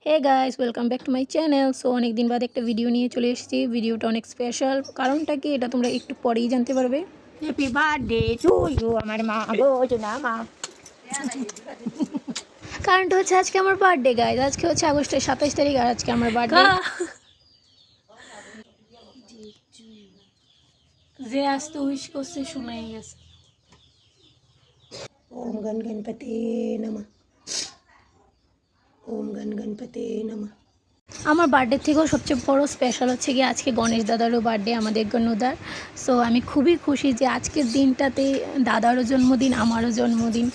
Hey guys, welcome back to my channel. So অনেক দিন বাদে একটা ভিডিও নিয়ে চলে এসেছি। ভিডিওটা অনেক স্পেশাল। কারণটা কি এটা তোমরা একটু পরেই জানতে পারবে। হ্যাপি বার্থডে টু ইউ আমার মা গো না মা। কারণটা হচ্ছে আজকে আমার বার্থডে গাইস। আজকে হচ্ছে আগস্টের 27 তারিখ আর আজকে আমার বার্থডে। যে আসতে উইশ করছে শোনাই গেছে। ओम गण गणपते नमः। ओम गण गणपते नमः। আমার বার্থডে থেকেও সবচেয়ে বড় স্পেশাল হচ্ছে কি আজকে গণেশ দাদারও বার্থডে, আমাদের গণদার। সো আমি খুবই খুশি যে আজকের দিনটাতে দাদারও জন্মদিন, আমারও জন্মদিন।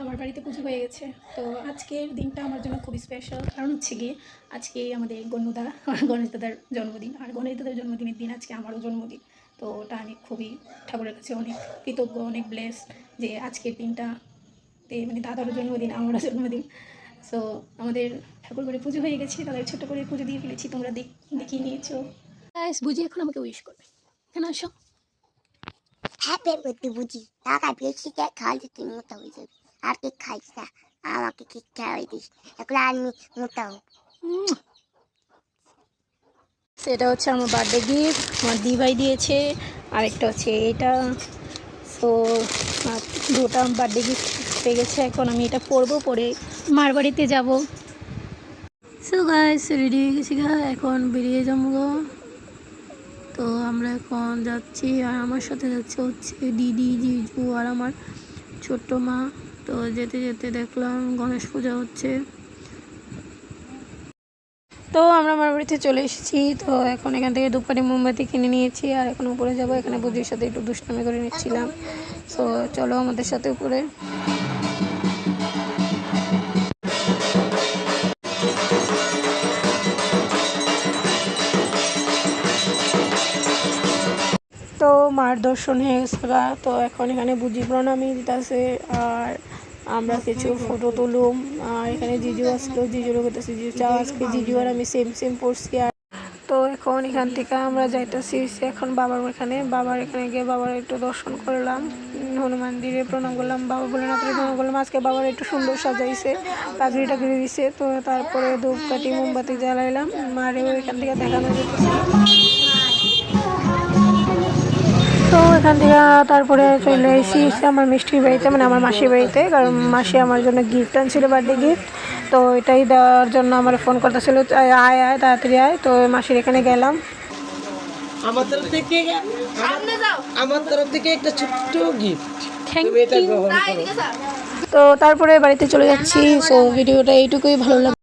আমার বাড়িতে পুজো হয়ে গেছে। তো আজকের দিনটা আমার জন্য খুবই স্পেশাল। কারণ হচ্ছে গিয়ে আজকে আমাদের গণদা গণেশ দাদার জন্মদিন, আর গণেশ দাদার জন্মদিনের দিন আজকে আমারও জন্মদিন। তো ওটা আমি খুবই ঠাকুরের কাছে অনেক কৃতজ্ঞ, অনেক ব্লেস যে আজকের দিনটাতে মানে দাদারও জন্মদিন, আমারও জন্মদিন। সো আমাদের ঠাকুর ঘরে পুজো হয়ে গেছে, তাদের ছোটো করে পুজো দিয়ে ফেলেছি, তোমরা দেখিয়ে নিয়েছো। বুঝি এখন আমাকে উইশ করবে, এখানে আসো। হ্যাপি বার্থডে বুঝি টাকা বেশি কেক খাওয়ালে তুই মোটা হয়ে যাবি। আর কেক খাইস না, আমাকে কেক খাওয়াই দিস, এখন আমি মোটা হব। সেটা হচ্ছে আমার বার্থডে গিফট, আমার দিভাই দিয়েছে। আরেকটা হচ্ছে এটা। সো দুটো বার্থডে গিফট পেয়ে গেছে। এখন আমি এটা পরবো, পরে মার বাড়িতে যাবো। সো গাইস, রেডি হয়ে গেছি গা, এখন বেরিয়ে যাবো। তো আমরা এখন যাচ্ছি, আর আমার সাথে যাচ্ছে হচ্ছে দিদি, জিজু আর আমার ছোট্ট মা। তো যেতে যেতে দেখলাম গণেশ পূজা হচ্ছে। তো আমরা আমার বাড়িতে চলে এসেছি। তো এখন এখান থেকে ধূপকাঠি মোমবাতি কিনে নিয়েছি, আর এখন উপরে যাবো। এখানে বুঝির সাথে একটু দুষ্টামি করে নিচ্ছিলাম। তো চলো আমাদের সাথে উপরে। তো মার দর্শন হয়ে গেছে। তো এখন এখানে বুঝি প্রণামী দিতেছে, আর আমরা কিছু ফটো তুলুম। আর এখানে জিজু আসলো, জিজুরও করতেছে জিজু চা। আজকে জিজু আর আমি সেম পড়ছি। আর তো এখন এখান থেকে আমরা যাইতেছি এখন বাবার এখানে গিয়ে বাবার একটু দর্শন করলাম, হনুমান মন্দিরে প্রণাম করলাম, বাবা ভোলেনাথের প্রণাম করলাম। আজকে বাবার একটু সুন্দর সাজাইছে, পাগড়ি টাগড়ি দিছে। তো তারপরে ধূপকাঠি মোমবাতি জ্বালাইলাম, মারেও এখান থেকে দেখানো যেতেছে। তো এখান থেকে তারপরে চলে এসেছি আমার মিষ্টির বাড়িতে, মানে আমার মাসির বাড়িতে। কারণ মাসি আমার জন্য গিফট আনছিল, বার্থডে গিফট। তো এটাই দেওয়ার জন্য আমার ফোন করতেছিল, আয় তাড়াতাড়ি আয়। তো মাসির এখানে গেলাম। আমার তরফ থেকে একটা ছোট্ট গিফট, থ্যাংক ইউ। তো তারপরে বাড়িতে চলে যাচ্ছি। সো ভিডিওটা এইটুকুই, ভালো লাগে।